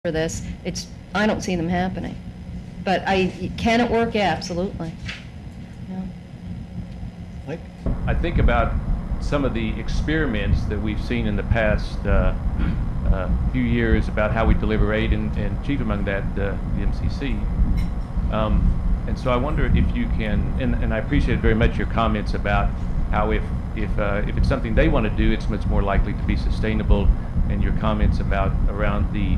for this. I don't see them happening. But can it work? Yeah, absolutely. Yeah. Mike? I think about some of the experiments that we've seen in the past few years about how we deliver aid, and chief among that, the MCC. And so I wonder if you can, and I appreciate very much your comments about how if it's something they want to do, it's much more likely to be sustainable, and your comments around the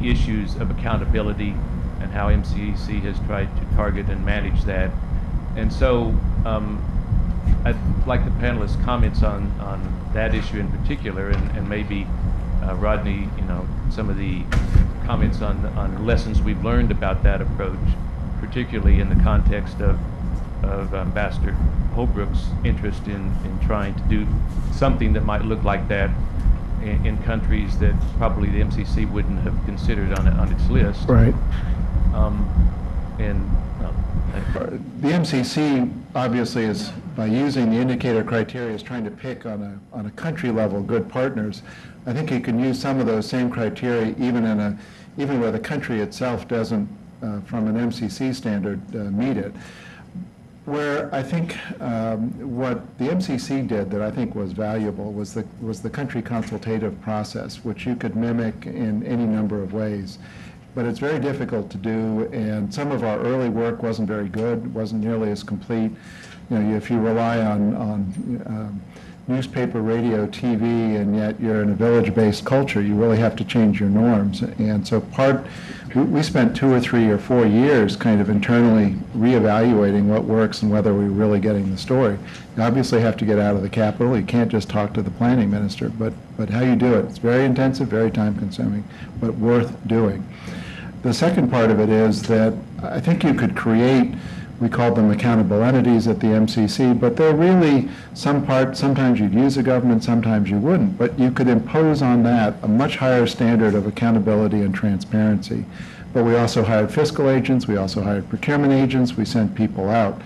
issues of accountability and how MCC has tried to target and manage that. And so I'd like the panelists' comments on that issue in particular, and maybe Rodney, some of the comments on lessons we've learned about that approach, particularly in the context of Ambassador Holbrook's interest in trying to do something that might look like that in countries that probably the MCC wouldn't have considered on its list. Right. The MCC obviously is, by using the indicator criteria, is trying to pick on a country level good partners. I think you can use some of those same criteria even where the country itself doesn't, from an MCC standard, meet it. Where I think what the MCC did that I think was valuable was the country consultative process, which you could mimic in any number of ways. But it's very difficult to do, and some of our early work wasn't very good, wasn't nearly as complete. If you rely on newspaper, radio, TV, and yet you're in a village-based culture, you really have to change your norms. And so we spent 2 or 3 or 4 years kind of internally reevaluating what works and whether we're really getting the story. You obviously have to get out of the Capitol. You can't just talk to the planning minister, but how you do it, it's very intensive, very time-consuming, but worth doing. The second part of it is that I think you could create, we call them accountable entities at the MCC, but they're really sometimes you'd use a government, sometimes you wouldn't, but you could impose on that a much higher standard of accountability and transparency. But we also hired fiscal agents, we also hired procurement agents, we sent people out.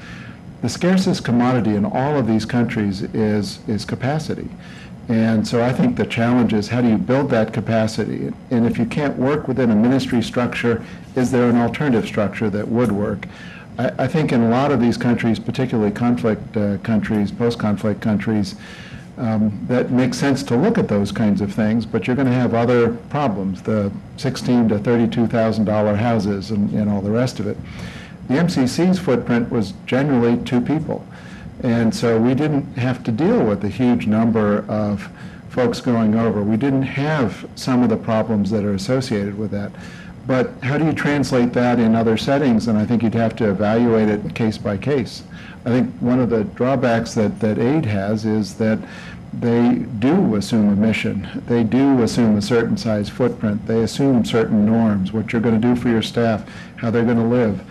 The scarcest commodity in all of these countries is capacity. And so I think the challenge is, how do you build that capacity? And if you can't work within a ministry structure, is there an alternative structure that would work? I think in a lot of these countries, particularly conflict countries, post-conflict countries, that makes sense to look at those kinds of things, but you're going to have other problems, the $16,000 to $32,000 houses and all the rest of it. The MCC's footprint was generally 2 people. And so we didn't have to deal with a huge number of folks going over. We didn't have some of the problems that are associated with that. But how do you translate that in other settings? And I think you'd have to evaluate it case by case. I think one of the drawbacks that aid has is that they do assume a mission. They do assume a certain size footprint. They assume certain norms, what you're going to do for your staff, how they're going to live.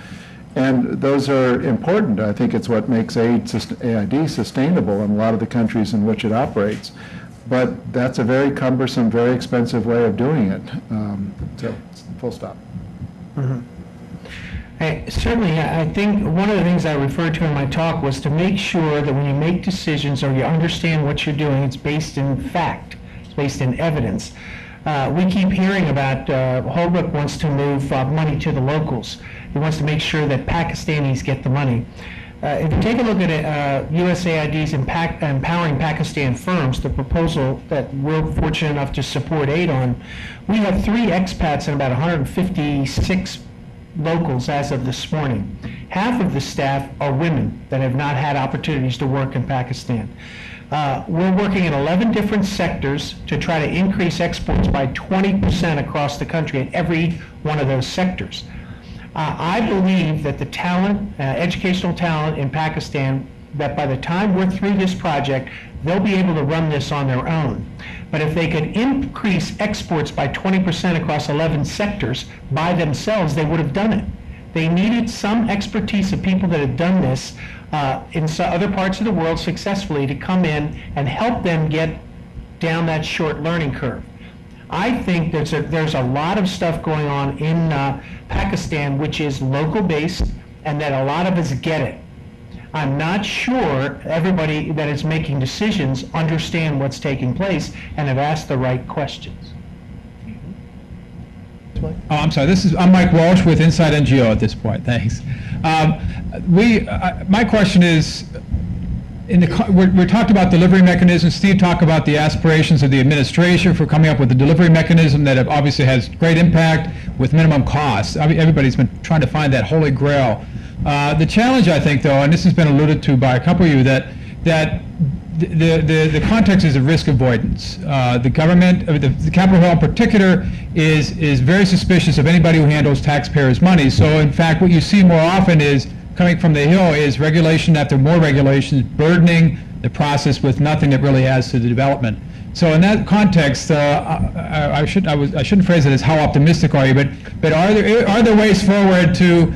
And those are important. I think it's what makes AID sustainable in a lot of the countries in which it operates. But that's a very cumbersome, very expensive way of doing it. So, full stop. Mm-hmm. Certainly, I think one of the things I referred to in my talk was to make sure that when you make decisions or you understand what you're doing, it's based in fact, it's based in evidence. We keep hearing about Holbrooke wants to move money to the locals. He wants to make sure that Pakistanis get the money. If you take a look at USAID's Empowering Pakistan Firms, the proposal that we're fortunate enough to support aid on, we have 3 expats and about 156 locals as of this morning. Half of the staff are women that have not had opportunities to work in Pakistan. We're working in 11 different sectors to try to increase exports by 20% across the country in every one of those sectors. I believe that the talent, educational talent in Pakistan, that by the time we're through this project, they'll be able to run this on their own. But if they could increase exports by 20% across 11 sectors by themselves, they would have done it. They needed some expertise of people that had done this in other parts of the world successfully to come in and help them get down that short learning curve. I think there's a lot of stuff going on in Pakistan which is local based, and that a lot of us get it. I'm not sure everybody that is making decisions understand what's taking place and have asked the right questions. Mike? Oh, I'm sorry. I'm Mike Walsh with Inside NGO at this point. Thanks. My question is, we talked about delivery mechanisms. Steve talked about the aspirations of the administration for coming up with a delivery mechanism that obviously has great impact with minimum costs. I mean, everybody's been trying to find that holy grail. The challenge, I think, though, and this has been alluded to by a couple of you, that the context is of risk avoidance. The government, the Capitol Hill in particular, is very suspicious of anybody who handles taxpayers' money. So, in fact, what you see more often is, coming from the Hill, is regulation after more regulations, burdening the process with nothing that really adds to the development. So, in that context, I shouldn't phrase it as how optimistic are you, but are there ways forward to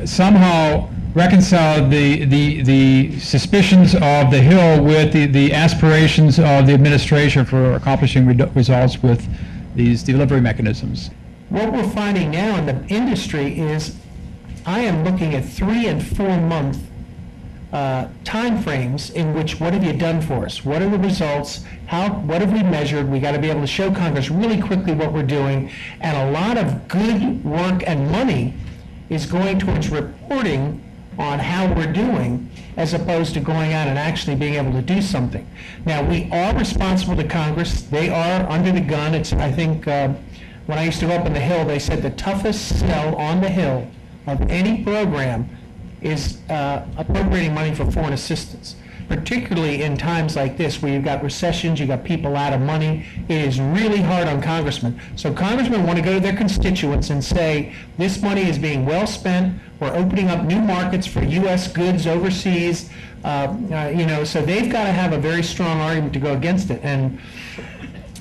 somehow reconcile the suspicions of the Hill with the aspirations of the administration for accomplishing results with these delivery mechanisms? What we're finding now in the industry is I am looking at 3 and 4 month time frames in which, what have you done for us? What are the results? What have we measured? We got to be able to show Congress really quickly what we're doing. And a lot of good work and money is going towards reporting on how we're doing, as opposed to going out and actually being able to do something. Now, we are responsible to Congress. They are under the gun. It's, I think, when I used to go up on the Hill, they said the toughest sell on the Hill of any program is appropriating money for foreign assistance, particularly in times like this where you've got recessions, you've got people out of money. It is really hard on congressmen. So congressmen want to go to their constituents and say, this money is being well spent, we're opening up new markets for U.S. goods overseas, so they've got to have a very strong argument to go against it. And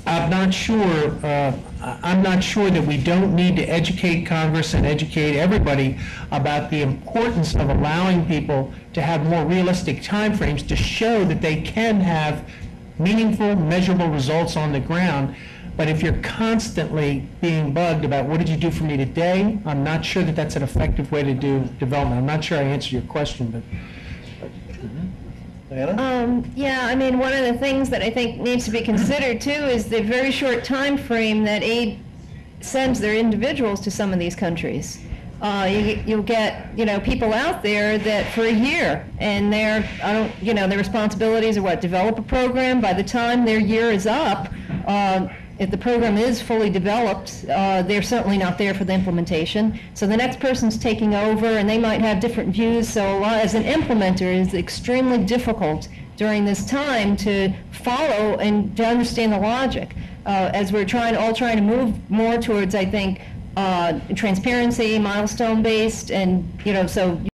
I'm not sure that we don't need to educate Congress and educate everybody about the importance of allowing people to have more realistic timeframes to show that they can have meaningful, measurable results on the ground. But if you're constantly being bugged about what did you do for me today, I'm not sure that that's an effective way to do development. I'm not sure I answered your question, but. Yeah, I mean, one of the things that I think needs to be considered too is the very short time frame that aid sends their individuals to some of these countries. You'll get, people out there that for a year, and their responsibilities are what? Develop a program. By the time their year is up, if the program is fully developed, they're certainly not there for the implementation. So the next person's taking over, and they might have different views. So as an implementer, it's extremely difficult during this time to follow and to understand the logic. As we're all trying to move more towards, I think, transparency, milestone-based, and so.